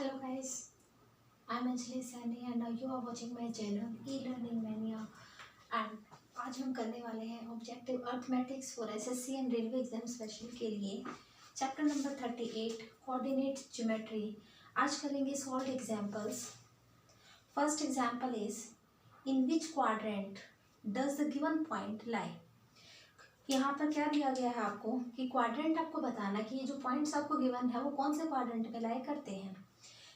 Hello guys, I'm Anjali Sani and now you are watching my channel E-Learning Mania and आज हम करने वाले हैं objective arithmetics for SSC and railway exam special के लिए chapter number 38 coordinate geometry. आज करेंगे solve examples. First example is in which quadrant does the given point लाई। यहाँ पर क्या दिया गया है आपको कि क्वाड्रेंट आपको बताना कि ये जो पॉइंट्स आपको गिवन है वो कौन से क्वाड्रेंट में लाई करते हैं।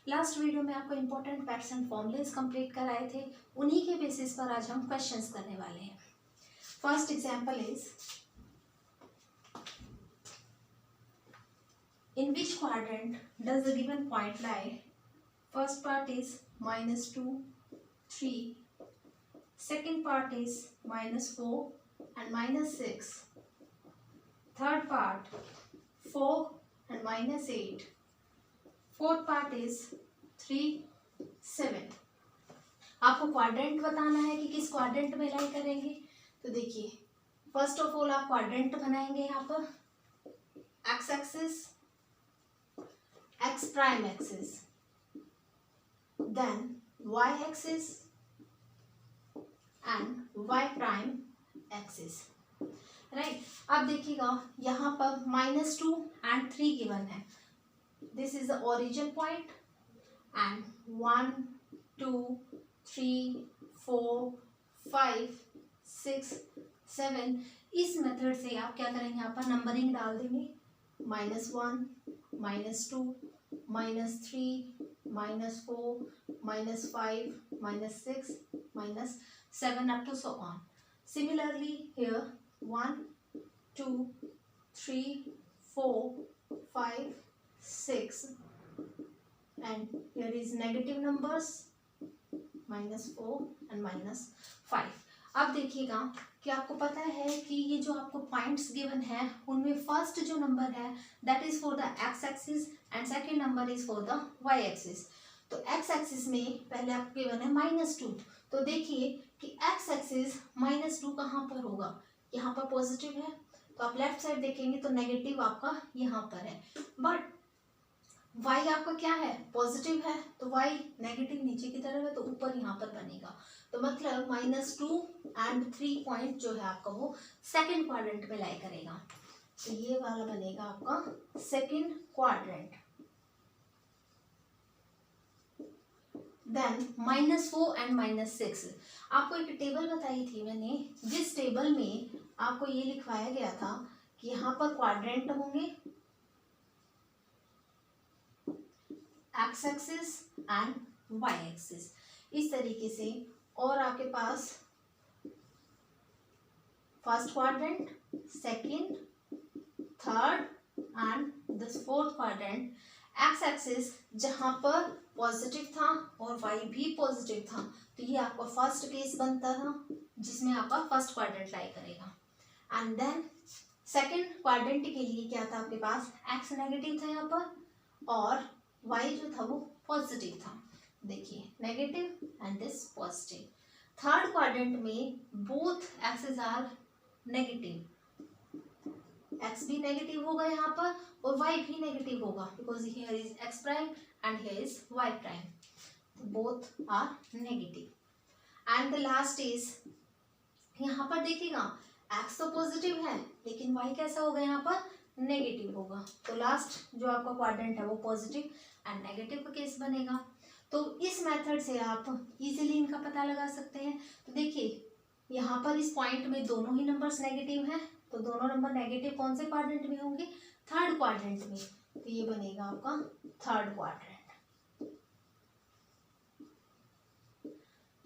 लास्ट वीडियो में आपको important facts and formulas complete कराए थे, उन्हीं के बेसिस पर आज हम क्वेश्चंस करने वाले हैं। First example is in which quadrant does the given point lie. First part is -2, 3, second part is -4 and -6, third part 4 and -8, fourth part is 3, 7। आपको क्वाड्रेंट बताना है कि किस क्वाड्रेंट में लाई करेंगे। तो देखिए फर्स्ट ऑफ ऑल आप क्वाड्रेंट बनाएंगे यहाँ पर X axis, X prime axis, then Y axis and Y prime axis, right. अब देखिएगा यहाँ पर -2 and 3 गिवन है। This is the origin point and 1, 2, 3, 4, 5, 6, 7। इस मेथड से आप क्या करेंगे, यहाँ पर नंबरिंग डाल देंगे -1, -2, -3, -4, -5, -6, -7 up to so on. Similarly here 1, 2, 3, 4, 5, 6 and here is negative numbers -4 and -5। अब देखिएगा कि आपको पता है कि ये जो आपको पॉइंट्स गिवन है उनमें फर्स्ट जो नंबर है that is for the X axis and second number is for the Y axis. तो एक्स एक्सिस में पहले आपको गिवन है -2। तो देखिए कि एक्स एक्सिस -2 कहाँ पर होगा, यहाँ पर पॉजिटिव है। तो आप लेफ्ट साइड देखेंगे तो नेगेटिव आपका यहाँ पर है, बट y आपका क्या है, पॉजिटिव है। तो y नेगेटिव नीचे की तरफ है तो ऊपर यहाँ पर बनेगा। तो मतलब -2 and 3 पॉइंट जो है आपका वो सेकंड क्वाड्रेंट में लाई करेगा। तो ये वाला बनेगा आपका सेकंड क्वाड्रेंट। देन -4 and -6 आपको एक टेबल बताई थी मैंने, जिस टेबल में आपको ये लिखवाया गया था कि यहाँ पर क्वाड्रेंट होंगे X axis and Y axis इस तरीके से, और आपके पास first quadrant, second, third and this fourth quadrant. X axis जहां पर पॉजिटिव था और वाई भी पॉजिटिव था, तो ये आपका फर्स्ट केस बनता था जिसमें आपका फर्स्ट क्वाड्रेंट लाई करेगा। एंड देन सेकंड क्वाड्रेंट के लिए क्या था, आपके पास एक्स नेगेटिव था यहाँ पर और y जो था वो पॉजिटिव था। देखिए negative and this positive. Third quadrant में both axes are negative, x भी नेगेटिव होगा यहाँ पर और y भी नेगेटिव होगा because here is x prime and here is y prime, both are negative. And the last is यहाँ पर देखिएगा x तो पॉजिटिव है लेकिन y कैसा होगा, यहाँ पर नेगेटिव होगा। तो लास्ट जो आपका क्वाड्रेंट है वो पॉजिटिव एंड नेगेटिव का केस बनेगा। तो इस मेथड से आप इजीली इनका पता लगा सकते हैं। तो देखिए यहाँ पर इस पॉइंट में दोनों ही नंबर्स नेगेटिव हैं, तो दोनों नंबर नेगेटिव कौन से क्वाड्रेंट में होंगे, थर्ड क्वाड्रेंट में। तो ये बनेगा आपका third quadrant.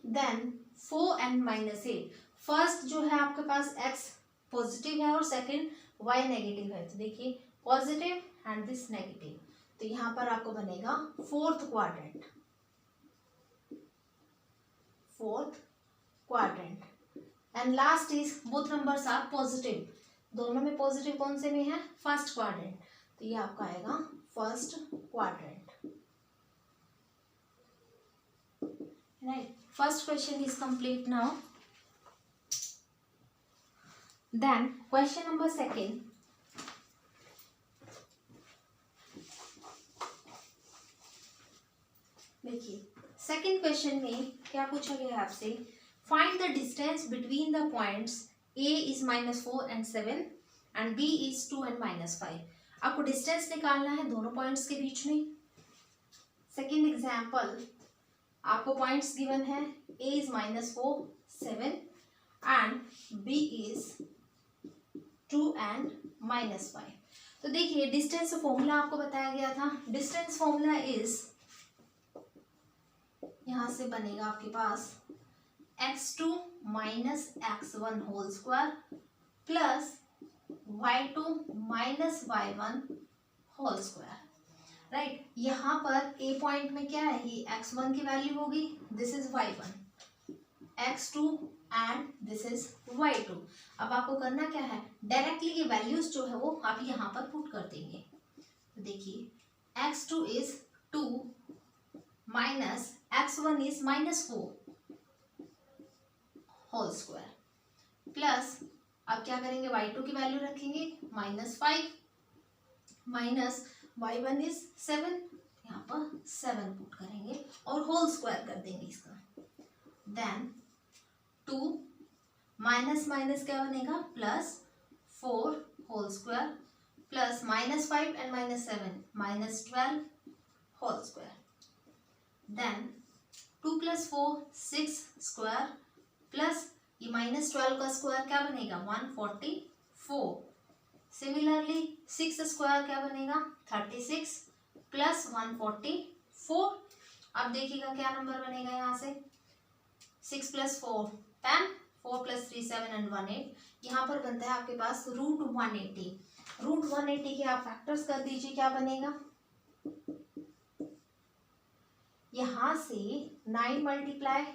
Then 4 and -8, first जो है आपके पास x पॉजिटिव है और सेकंड y नेगेटिव है। तो देखिए पॉजिटिव एंड दिस नेगेटिव, तो यहाँ पर आपको बनेगा fourth quadrant, fourth quadrant. And last is both numbers are positive, दोनों में पॉजिटिव कौन से में है, फर्स्ट क्वाड्रेंट। तो ये आपका आएगा first quadrant, right. First question is complete now. Then question number second, देखिए सेकंड क्वेश्चन में क्या पूछा गया है आपसे, find the distance between the points A is -4 and 7 and B is 2 and -5। आपको डिस्टेंस निकालना है दोनों पॉइंट्स के बीच में। सेकंड एग्जांपल, आपको पॉइंट्स गिवन है A is -4 7 and B is 2 and -5। तो देखिए डिस्टेंस फॉर्मूला आपको बताया गया था। डिस्टेंस फॉर्मूला इज, यहां से बनेगा आपके पास x2 minus x1 whole square plus y2 minus y1 whole square, right. यहाँ पर a पॉइंट में क्या है, ये x1 की वैल्यू होगी, this is y1, x2 and this is y2। अब आपको करना क्या है, डायरेक्टली ये वैल्यूज जो है वो आप यहाँ पर पुट कर देंगे। तो देखिए x2 is 2 minus x1 is -4 whole square plus, अब क्या करेंगे, y2 की वैल्यू रखेंगे -5 माइनस y1 इज 7, यहाँ पर 7 पुट करेंगे और होल स्क्वायर कर देंगे इसका। देन 2 माइनस माइनस क्या बनेगा, +4 whole square plus -5 and -7 -12 whole square. Then 2 + 4 6 square plus ये -12 का स्क्वायर क्या बनेगा, 144। सिमिलरली 6 स्क्वायर क्या बनेगा, 36 प्लस 144। अब देखिएगा क्या नंबर बनेगा यहाँ से, 6 + 4 10, 4 + 3 7 एंड 1 8। यहाँ पर बनता है आपके पास √180। √180 के आप फैक्टर्स कर दीजिए, क्या बनेगा, यहाँ से 9 ×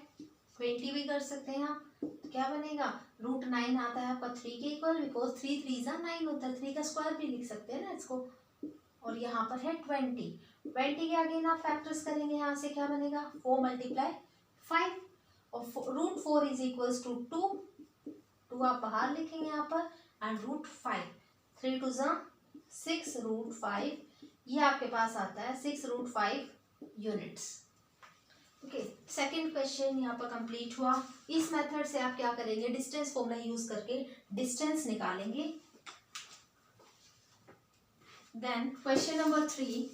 20 भी कर सकते हैं आप, तो क्या बनेगा, √9 आता है आपका 3 के इक्वल, बिकॉज 3 3 9 होता है, 3 का स्क्वायर भी लिख सकते हैं ना इसको। और यहाँ पर है 20 के आगे आप फैक्टर्स करेंगे, यहाँ से क्या बनेगा, 4 × 5 और √4 इज इक्वल्स टू 2 आप बाहर लिखेंगे यहाँ पर, एंड √5 3 2 6 √5, ये आपके पास आता है 6 √5 यूनिट्स। ओके, सेकेंड क्वेश्चन यहाँ पर कंप्लीट हुआ। इस मेथड से आप क्या करेंगे, डिस्टेंस फॉर्मूला यूज करके डिस्टेंस निकालेंगे। Then question number 3,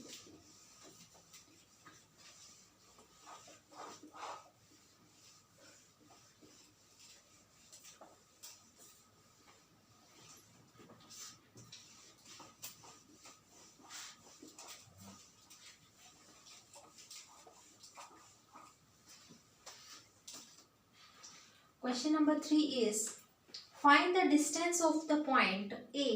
Question number 3 is find the distance of the point A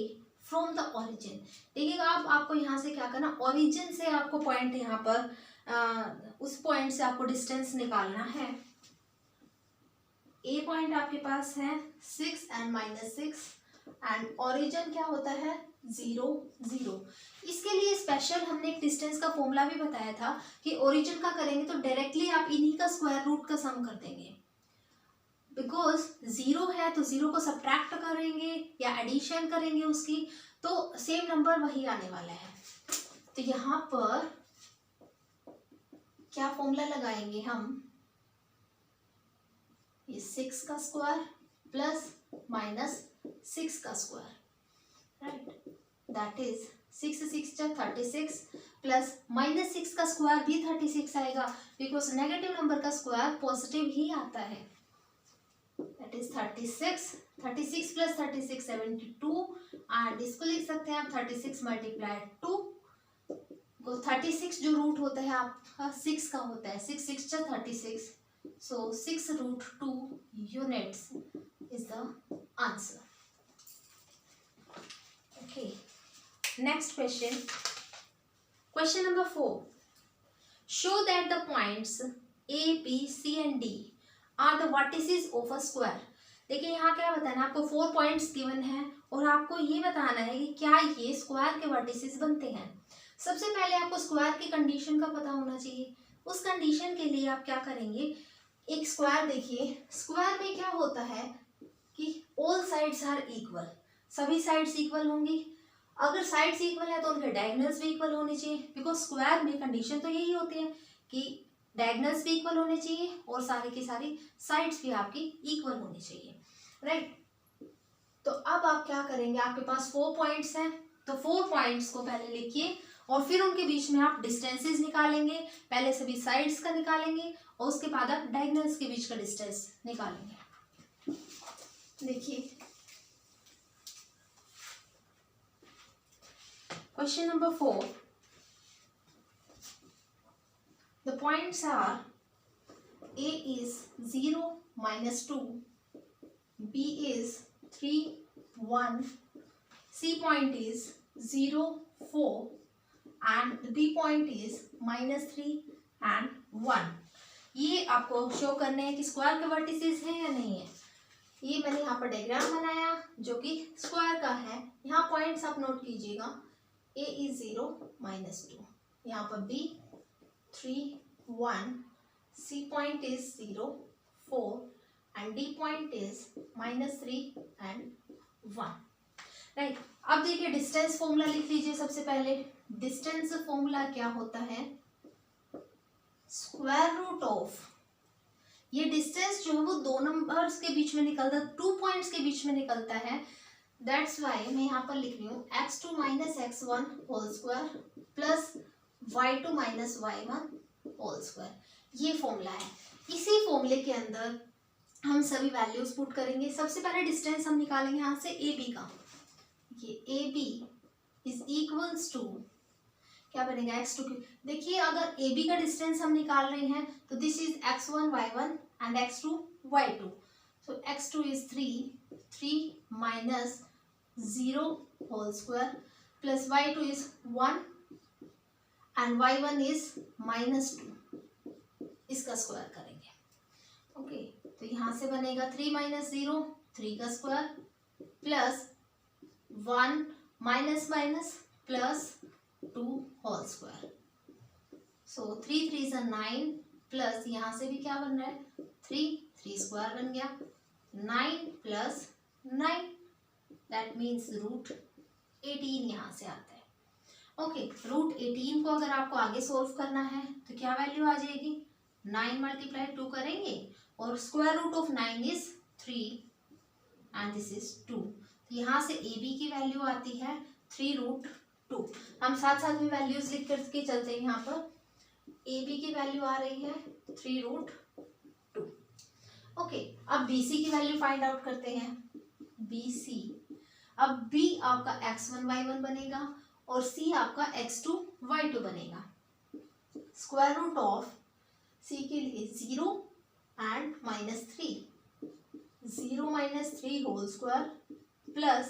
from the origin। देखिएगा आप, आपको यहाँ से क्या करना, origin से आपको पॉइंट यहाँ पर उस पॉइंट से आपको डिस्टेंस निकालना है। A पॉइंट आपके पास है 6 and -6 एंड origin क्या होता है 0 0। इसके लिए स्पेशल हमने एक डिस्टेंस का फॉर्मूला भी बताया था कि origin का करेंगे तो डायरेक्टली आप इन्हीं का स्क्वायर रूट का सम कर देंगे, बिकॉज 0 है तो 0 को सब्ट्रैक्ट करेंगे या एडिशन करेंगे उसकी, तो सेम नंबर वही आने वाला है। तो यहाँ पर क्या फॉर्मूला लगाएंगे हम, ये 6 का स्क्वायर प्लस -6 का square, right, that is 6 6 36 plus -6 का स्क्वायर भी 36 आएगा, बिकॉज नेगेटिव नंबर का स्क्वायर पॉजिटिव ही आता है। That is 36 plus 36 72 एंड इसको लिख सकते हैं आप 36 × 2। 36 जो रूट होता है आपका 6 का होता है, 6 6 36, so 6 √2 units is the answer। Okay, next question, question number 4, show that the points A B C and D are the vertices of a square. देखिए यहाँ क्या बताना है आपको, 4 पॉइंट्स गिवन है और आपको ये बताना है कि क्या ये स्क्वायर के वर्टिसेस बनते हैं। सबसे पहले आपको स्क्वायर की कंडीशन का पता होना चाहिए। उस कंडीशन के लिए आप क्या करेंगे, एक स्क्वायर देखिए, स्क्वायर में क्या होता है कि ऑल साइड्स आर इक्वल, सभी साइड्स इक्वल होंगी। अगर साइड्स इक्वल है तो उनके डायगोनल्स भी इक्वल होने चाहिए, बिकॉज स्क्वायर में कंडीशन तो यही होती है कि डायगनल्स भी इक्वल होने चाहिए और सारी की सारी साइड्स भी आपकी इक्वल होनी चाहिए, राइट। तो अब आप क्या करेंगे, आपके पास 4 पॉइंट्स हैं, तो 4 पॉइंट्स को पहले लिखिए और फिर उनके बीच में आप डिस्टेंसेस निकालेंगे। पहले सभी साइड्स का निकालेंगे और उसके बाद आप डायगनल्स के बीच का डिस्टेंस निकालेंगे। देखिए question number 4, the points are A is 0, -2, B is 3, 1, C point is 0, 4 and D point is -3 and 1। ये आपको शो करने हैं कि स्क्वायर के वर्टिसेस हैं या नहीं है। ये मैंने यहाँ पर डायग्राम बनाया जो कि स्क्वायर का है। यहाँ पॉइंट्स आप नोट कीजिएगा, A is 0, -2, यहाँ पर B 3, 1, C point is 0, 4 and D point is -3 and 1, right. अब देखिए डिस्टेंस फॉर्मूला लिख लीजिए। सबसे पहले डिस्टेंस फॉर्मूला क्या होता है, स्क्वायर रूट ऑफ, ये डिस्टेंस जो है वो दो नंबर्स के बीच में निकलता है, 2 पॉइंट्स के बीच में निकलता है। दैट्स वाई मैं यहाँ पर लिख रही हूँ x2 - x1 whole square plus y2 - y1 whole square, ये फॉर्मूला है। इसी फॉर्मूले के अंदर हम सभी वैल्यूज पुट करेंगे। सबसे पहले डिस्टेंस हम निकालेंगे यहाँ से ए बी का। ये A B is equals to क्या बनेगा, x2 की। देखिए अगर ए बी का डिस्टेंस हम निकाल रहे हैं तो this is x1 y1 and x2 y2। So x2 is 3 minus 0 whole square plus y2 is 1 and y1 is -2, इसका स्क्वायर करेंगे। ओके तो यहाँ से बनेगा 3 - 0 3 का square plus 1 minus plus 2 whole square. So 3 3 is 9 plus यहाँ से भी क्या बन रहा है 3 स्क्वायर बन गया 9 प्लस 9, दैट मीन्स √18 यहाँ से आता है। ओके √18 को अगर आपको आगे सोल्व करना है तो क्या वैल्यू आ जाएगी, 9 × 2 करेंगे और square root of 9 is 3 and this is 2। तो यहाँ से ए बी की वैल्यू आती है 3√2। हम साथ साथ में वैल्यूज लिख करके चलते हैं। यहाँ पर ए बी की वैल्यू आ रही है 3√2। ओके अब बी सी की वैल्यू फाइंड आउट करते हैं। बी सी, अब बी आपका x1 y1 बनेगा और सी आपका x2 y2 बनेगा। स्क्वायर रूट ऑफ सी के लिए 0 and -3, 0 - 3 whole square plus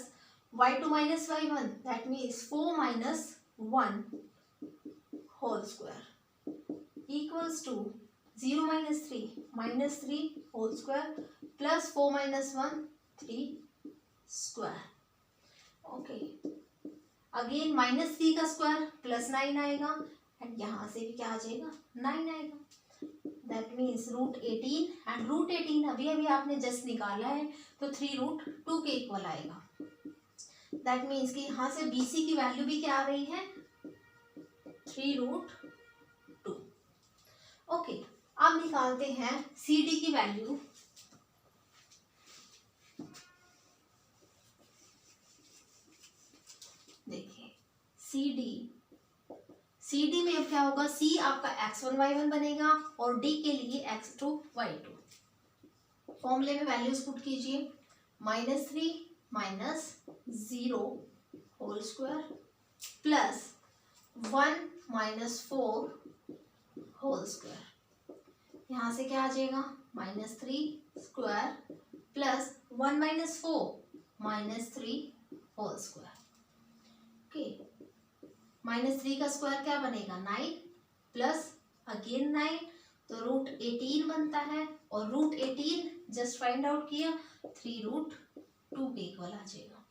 y2 - y1 that means 4 - 1 whole square equals to 0 - 3 -3 whole square plus 4 - 1 3 square. Okay again -3 का स्क्वायर प्लस 9 आएगा एंड यहाँ से भी क्या आ जाएगा 9 आएगा। दैट मीन्स √18 एंड √18 अभी आपने जस्ट निकाला है तो 3√2 के इक्वल आएगा। दैट मीन्स कि यहाँ से बी सी की वैल्यू भी क्या आ रही है 3√2। ओके अब निकालते हैं सी डी की वैल्यू। देखिए सी डी में अब क्या होगा, सी आपका x1 y1 बनेगा और डी के लिए x2 y2। फॉर्मूले में वैल्यूज पुट कीजिए, -3 - 0 whole square plus 1 - 4 whole square. यहाँ से क्या आ जाएगा -3 square plus 1 - 4 -3 whole square. Okay -3 का स्क्वायर क्या बनेगा 9 प्लस अगेन 9 तो √18 बनता है और √18 जस्ट फाइंड आउट किया 3√2 के इक्वल आ जाएगा।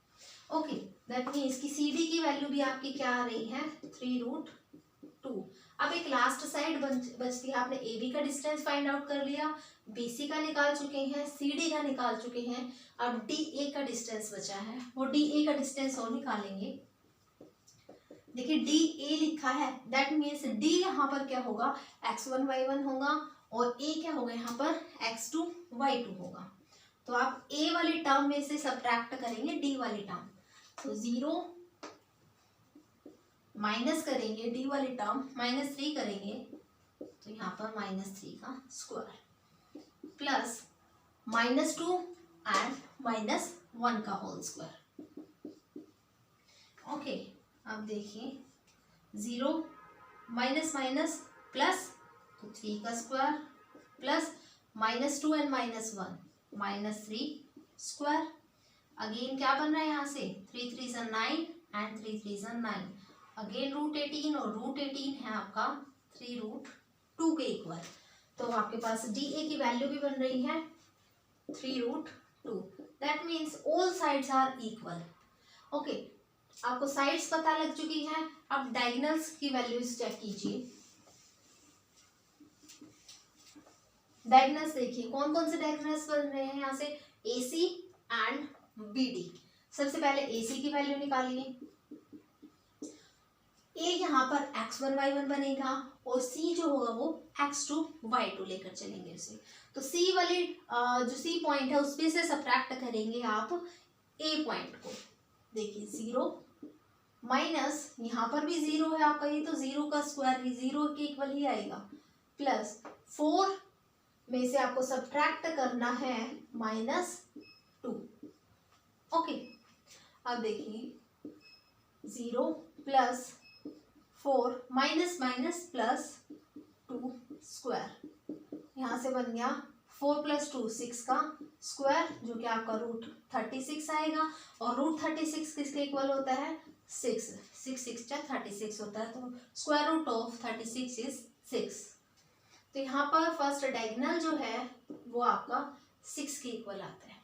ओके दैट मीन्स कि सी डी की वैल्यू भी आपकी क्या आ रही है 3√2। अब एक लास्ट साइड बचती है। आपने ए बी का डिस्टेंस फाइंड आउट कर लिया, बी सी का निकाल चुके हैं, सी डी का निकाल चुके हैं, अब डी ए का डिस्टेंस बचा है। वो डी ए का डिस्टेंस और निकालेंगे। देखिए डी ए लिखा है, दैट मीन्स डी यहाँ पर क्या होगा, x1 y1 होगा, और ए क्या होगा यहाँ पर x2 y2 होगा। तो आप ए वाली टर्म में से सब्ट्रैक्ट करेंगे डी वाली टर्म, तो 0 माइनस करेंगे डी वाली टर्म, -3 करेंगे, तो यहाँ पर -3 का स्क्वायर प्लस -2 एंड -1 का होल स्क्वायर। ओके, अब देखिए 0 माइनस माइनस प्लस, तो 3 का square plus -2 and -1 -3 square. Again क्या बन रहा है यहाँ से, 3 3 ज़ा 9 एंड 3 3 ज़ा 9, अगेन √18, और √18 है आपका 3√2 के इक्वल। तो आपके पास डी ए की वैल्यू भी बन रही है 3√2, that means all sides are equal. Okay, आपको साइड्स पता लग चुकी है, अब डायगोनल्स की वैल्यूज चेक कीजिए। डायगोनल्स देखिए कौन कौन से डायगोनल्स बन रहे हैं यहाँ से, AC एंड BD। सबसे पहले AC की वैल्यू निकालिए, A यहाँ पर x1 y1 बनेगा, और C जो होगा वो x2 y2 लेकर चलेंगे इसे। तो C वाली जो C पॉइंट है उसमें से सब्ट्रैक्ट करेंगे आप A पॉइंट को। देखिए 0 माइनस, यहाँ पर भी 0 है आपका, ये तो 0 का स्क्वायर ही 0 के इक्वल ही आएगा, प्लस 4 में से आपको सब्ट्रैक्ट करना है -2। ओके, अब देखिए 0 plus 4 minus minus plus 2 square, यहाँ से बन गया 4 + 2 6 का स्क्वायर, जो कि आपका √36 आएगा, और √36 किसके इक्वल होता है, 6 6 6 36 होता है, तो √36 इज 6। तो यहाँ पर फर्स्ट डायगोनल जो है वो आपका 6 के इक्वल आता है।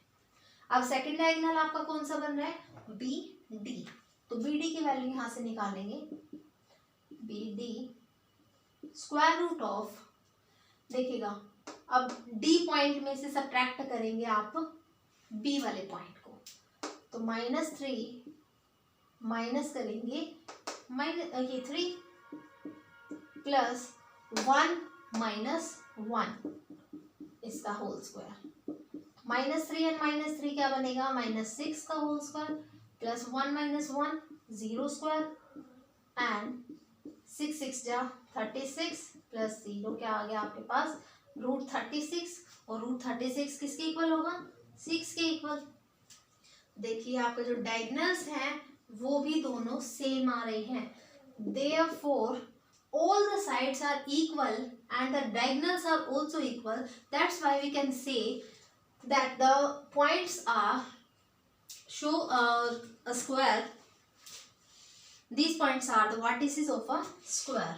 अब सेकंड डायगोनल आपका कौन सा बन रहा है, BD। तो BD की वैल्यू यहाँ से निकालेंगे, BD √, देखिएगा अब D पॉइंट में से सब्ट्रैक्ट करेंगे आप B वाले पॉइंट को, तो -3 माइनस करेंगे ये 3 प्लस 1 -1 इसका होल स्क्वायर, -3 एंड -3 क्या बनेगा, -6 का whole square plus 1 -1 0 square, and 6 6 जा 36 प्लस 0 क्या आ गया आपके पास √36, और √36 किसके इक्वल होगा, 6 के इक्वल। देखिए आपके जो डायगोनल्स हैं वो भी दोनों सेम आ रहे हैं, therefore all the sides are equal and the diagonals are also equal. That's why we can say that the points are show a square. These points are the vertices of a square.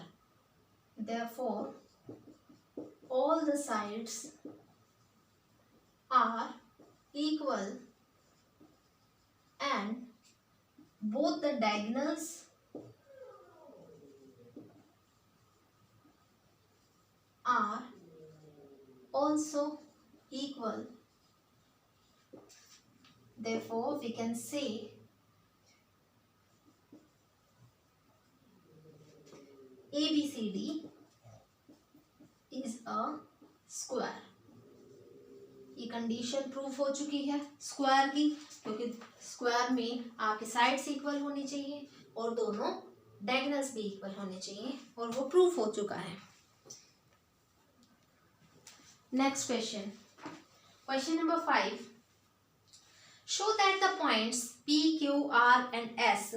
Therefore all the sides are equal and both the diagonals are also equal. Therefore we can say ABCD is a square। ये condition proof हो चुकी है square की, क्योंकि square में आपके sides equal होनी चाहिए और दोनों डायगोनल्स भी इक्वल होने चाहिए, और वो प्रूफ हो चुका है। Next question, question number 5, show that the points P, Q, R and S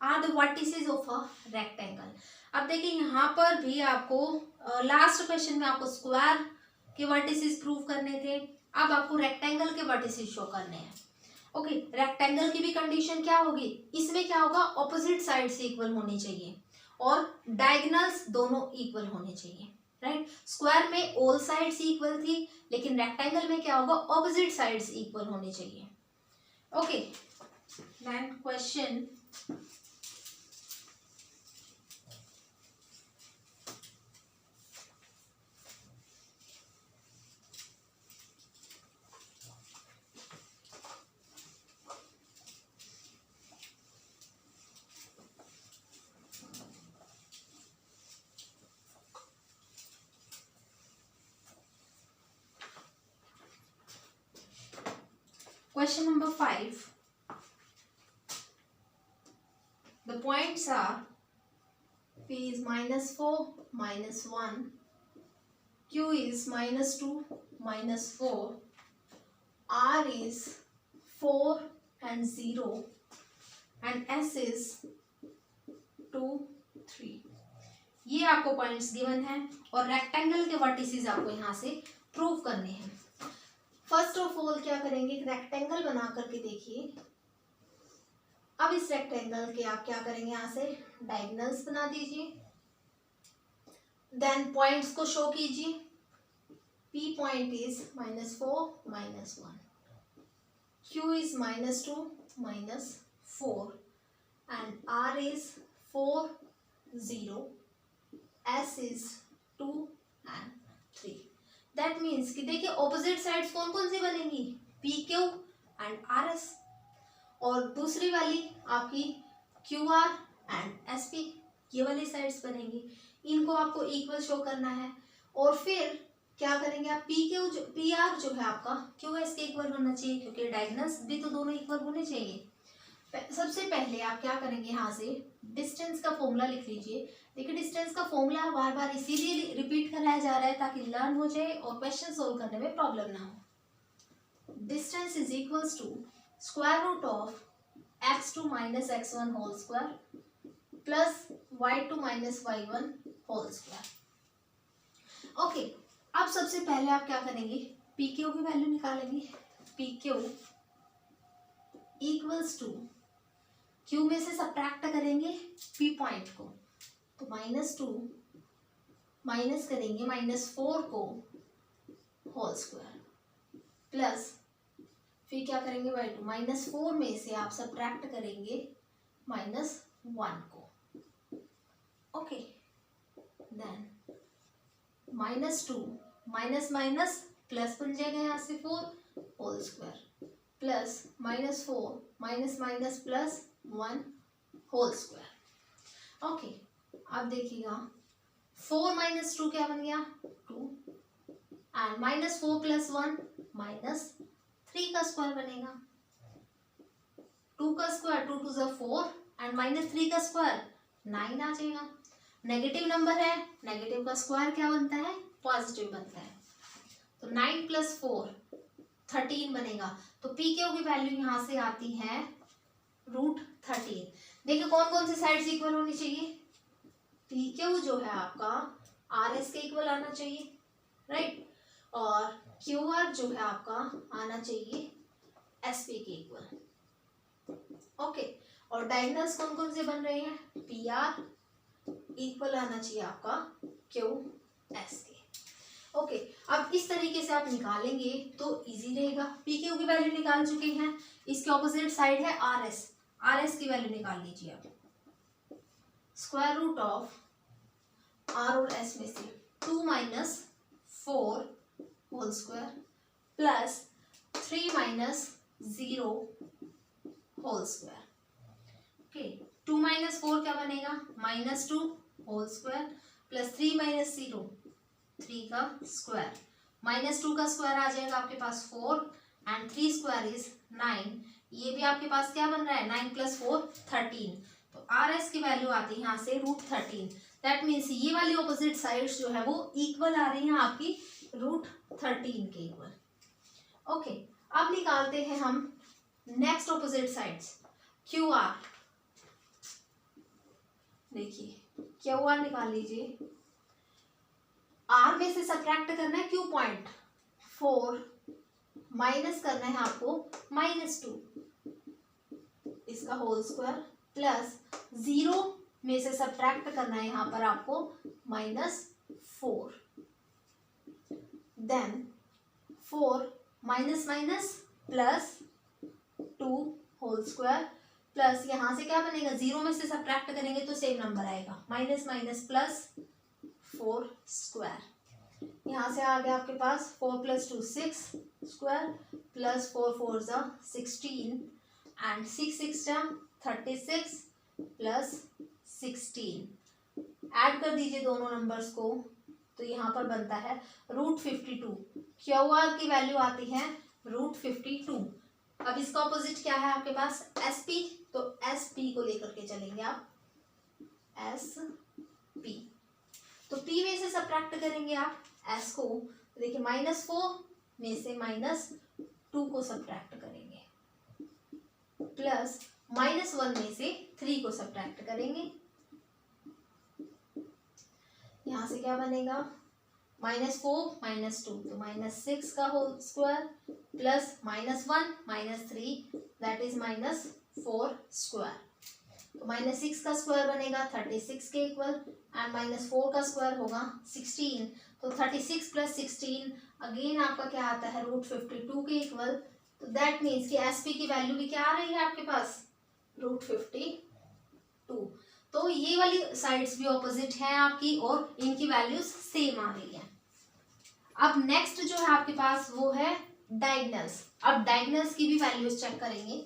are the vertices of a rectangle. अब देखिए यहाँ पर भी आपको लास्ट क्वेश्चन में आपको स्क्वायर के वर्टिसेस प्रूव करने थे, अब आपको रेक्टेंगल के वर्टिसेस शो करने हैं। ओके, रेक्टेंगल की भी कंडीशन क्या होगी, इसमें क्या होगा, ऑपोजिट साइड से इक्वल होनी चाहिए और डायगोनल्स दोनों इक्वल होने चाहिए, राइट। स्क्वायर में ऑल साइड्स इक्वल थी, लेकिन रेक्टेंगल में क्या होगा, ऑपोजिट साइड्स इक्वल होनी चाहिए। Okay, then question question number 5, the points are P is -4, -1, Q is -2, -4, R is 4 and 0, and S is 2, 3. ये आपको पॉइंट्स गिवन है और रेक्टेंगल के वर्टिसेस आपको यहाँ से प्रूव करने हैं। फर्स्ट ऑफ ऑल क्या करेंगे, एक रेक्टेंगल बना करके देखिए। अब इस रेक्टेंगल के आप क्या करेंगे, यहाँ से डायगोनल्स बना दीजिए, देन पॉइंट्स को शो कीजिए। P point is -4, -1, Q is -2, -4, and R is 4, 0, S is 2 and 3। That means कि देखिए ऑपोजिट साइड्स कौन कौन सी बनेंगी, PQ एंड RS, और दूसरी वाली आपकी QR एंड SP, ये वाली साइड्स बनेंगी। इनको आपको इक्वल शो करना है और फिर क्या करेंगे आप, PR जो है आपका QS के इक्वल होना चाहिए, क्योंकि डायगोनल्स भी तो दोनों इक्वल होने चाहिए। सबसे पहले आप क्या करेंगे, यहाँ से डिस्टेंस का फॉर्मूला लिख लीजिए। देखिए डिस्टेंस का फॉर्मूला बार बार इसीलिए रिपीट कराया जा रहा है ताकि लर्न हो जाए और क्वेश्चन सोल्व करने में प्रॉब्लम ना हो। Distance is equals to square root of x2 - x1 whole square plus y2 - y1 whole square. Okay, अब सबसे पहले आप क्या करेंगे, PQ की वैल्यू निकालेंगे। PQ इक्वल्स टू, Q में से सब्ट्रैक्ट करेंगे P पॉइंट को, तो -2 माइनस करेंगे -4 को होल स्क्वायर प्लस फिर क्या करेंगे y2, -4 में से आप सब्ट्रैक्ट करेंगे -1 को। Okay, then -2 minus minus plus बन जाएगा यहाँ से 4 whole square plus -4 minus minus plus 1 whole square. Okay, अब देखिएगा 4 - 2 क्या बन गया, 2, एंड -4 + 1 -3 का स्क्वायर बनेगा। 2 का स्क्वायर 2 × 4 एंड -3 का स्क्वायर 9 आ जाएगा। नेगेटिव नंबर है, नेगेटिव का स्क्वायर क्या बनता है, पॉजिटिव बनता है, तो 9 + 4 13 बनेगा। तो PQ की वैल्यू यहाँ से आती है √13। देखिए कौन कौन सी साइड्स इक्वल होनी चाहिए, PQ जो है आपका RS के इक्वल आना चाहिए, राइट, और QR जो है आपका आना चाहिए SP के इक्वल। ओके, और डायगोनल्स कौन कौन से बन रहे हैं, PR इक्वल आना चाहिए आपका QS के। ओके, अब इस तरीके से आप निकालेंगे तो इजी रहेगा। PQ की वैल्यू निकाल चुके हैं, इसके ऑपोजिट साइड है RS की वैल्यू निकाल लीजिए आप। स्क्वायर रूट ऑफ R और S में से 2 - 4 whole square plus 3 - 0 whole square. Okay, 2 - 4 क्या बनेगा, -2 होल स्क्वायर प्लस 3 - 0 3 का स्क्वायर, -2 का स्क्वायर आ जाएगा आपके पास 4 एंड 3 स्क्वायर इज 9। ये भी आपके पास क्या बन रहा है, 9 + 4 13। तो RS की वैल्यू आती है यहाँ से √13। दैट मीन्स ये वाली ऑपोजिट साइड्स जो है वो इक्वल आ रही हैं आपकी √13 के इक्वल। ओके, अब निकालते हैं हम नेक्स्ट ऑपोजिट साइड्स QR। देखिए QR निकाल लीजिए, R में से सब्ट्रैक्ट करना है Q पॉइंट, 4 माइनस करना है आपको -2 इसका होल स्क्वायर प्लस 0 में से सब्ट्रैक्ट करना है यहाँ पर आपको -4, then 4 minus minus plus 2 whole square plus यहाँ से क्या बनेगा, 0 में से सब्ट्रैक्ट करेंगे तो सेम नंबर आएगा, माइनस प्लस 4 स्क्वायर। यहाँ से आ गया आपके पास 4 + 2 6 square plus 4 4 16 and 6 6 36 plus 16। Add कर दीजिए दोनों नंबर्स को, तो यहाँ पर बनता है √52। QR की वैल्यू आती है √52। अब इसका ऑपोजिट क्या है आपके पास, एस पी, तो एस पी को लेकर के चलेंगे आप, एस पी, तो पी में से सब्ट्रैक्ट करेंगे आप एस को, तो देखिए -4 में से -2 को सब्ट्रैक्ट करेंगे, प्लस -1 में से 3 को सब्ट्रैक्ट करेंगे, यहाँ से क्या बनेगा, -4 -2 तो -6 का whole square, plus -1 -3 that is -4 square, तो -6 का स्क्वायर बनेगा 36 के इक्वल, एंड -4 का स्क्वायर होगा 16, तो 36 + 16 अगेन आपका क्या आता है, √52 के इक्वल, तो दैट मीन्स कि एस पी की वैल्यू भी क्या आ रही है आपके पास, √52, तो ये वाली साइड्स भी ऑपोजिट है आपकी और इनकी वैल्यूज सेम आ रही है। अब नेक्स्ट जो है आपके पास वो है डायगोनल्स, अब डायगोनल्स की भी वैल्यूज चेक करेंगे।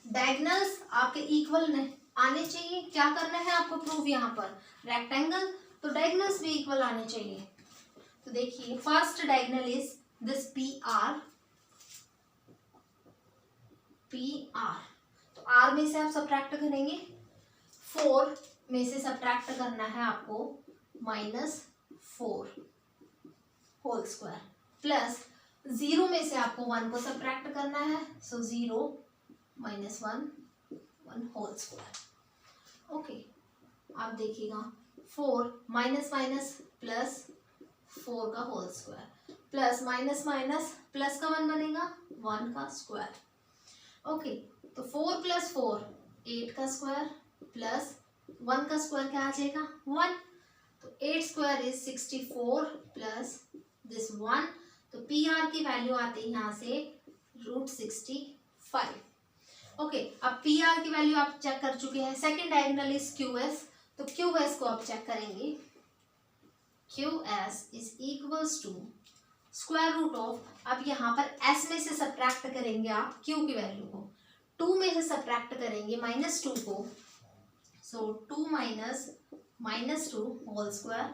डायगोनल्स आपके इक्वल आने चाहिए, क्या करना है आपको प्रूव, यहाँ पर रेक्टेंगल, तो डायगोनल्स भी इक्वल आने चाहिए, तो देखिए first diagonal is this P R, तो आर में से आप सब्ट्रैक्ट करेंगे, 4 में से सब्ट्रैक्ट करना है आपको -4 होल स्क्वायर, प्लस 0 में से आपको 1 को सब्ट्रैक्ट करना है, सो 0 -1 1 होल स्क्वायर। ओके, आप देखिएगा 4 माइनस माइनस प्लस 4 का whole square, plus minus minus plus का 1 बनेगा 1 का स्क्वायर। ओके, तो 4 + 4 8 का स्क्वायर, प्लस 1 का स्क्वायर क्या आ जाएगा 1, तो 8 स्क्वायर इज 64 प्लस दिस 1, तो पी आर की वैल्यू आती है यहाँ से √65। ओके, अब पी आर की वैल्यू आप चेक कर चुके हैं। Second diagonal is Q S, तो क्यू एस को आप चेक करेंगे, Q S is equals to square root of, अब यहाँ पर s में से सब्ट्रैक्ट करेंगे आप q की वैल्यू को, 2 में से सब्ट्रैक्ट करेंगे -2 को, सो 2 माइनस -2 होल स्क्वायर,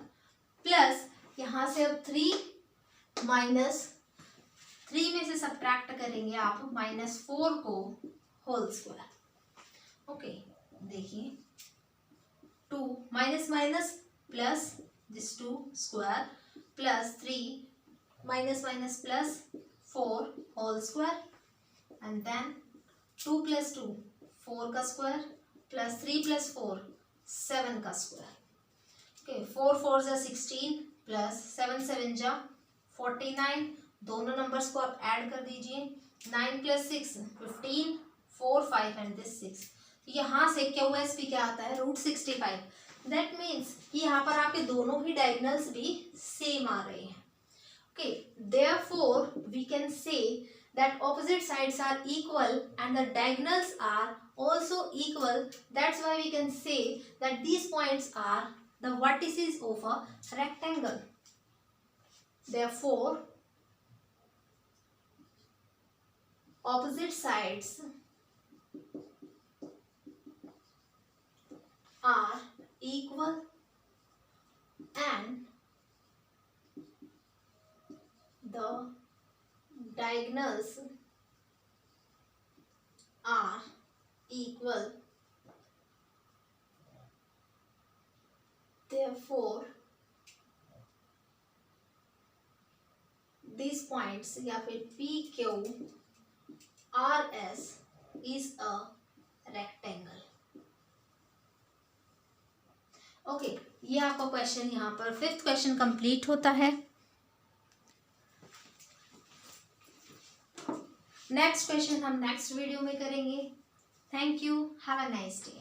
प्लस यहाँ से अब 3 माइनस 3 में से सब्ट्रैक्ट करेंगे आप -4 को होल स्क्वायर। ओके, देखिए 2 minus minus plus this 2 square, plus 3 minus minus plus 4 whole square, and then 2 + 2 4 का स्क्वायर, प्लस 3 + 4 7 का स्क्वायर। ओके, 4 4 = 16 प्लस 7 7 = 49, दोनों नंबर्स को आप ऐड कर दीजिए, 9 + 6 15, 4 5 एंड दिस 6, यहाँ से क्यू एस भी क्या आता है √65, दैट मीन्स कि यहाँ पर आपके दोनों ही डायगोनल्स भी सेम आ रहे हैं। Okay, therefore we can say that opposite sides are equal and the diagonals are also equal. That's why we can say that these points are the vertices of a rectangle. Therefore, opposite sides are equal and the diagonals are equal. Therefore, these points या फिर P Q R S is a rectangle. Okay, ये आपका question यहाँ पर 5th question complete होता है। Next question हम next video में करेंगे। Thank you, have a nice day.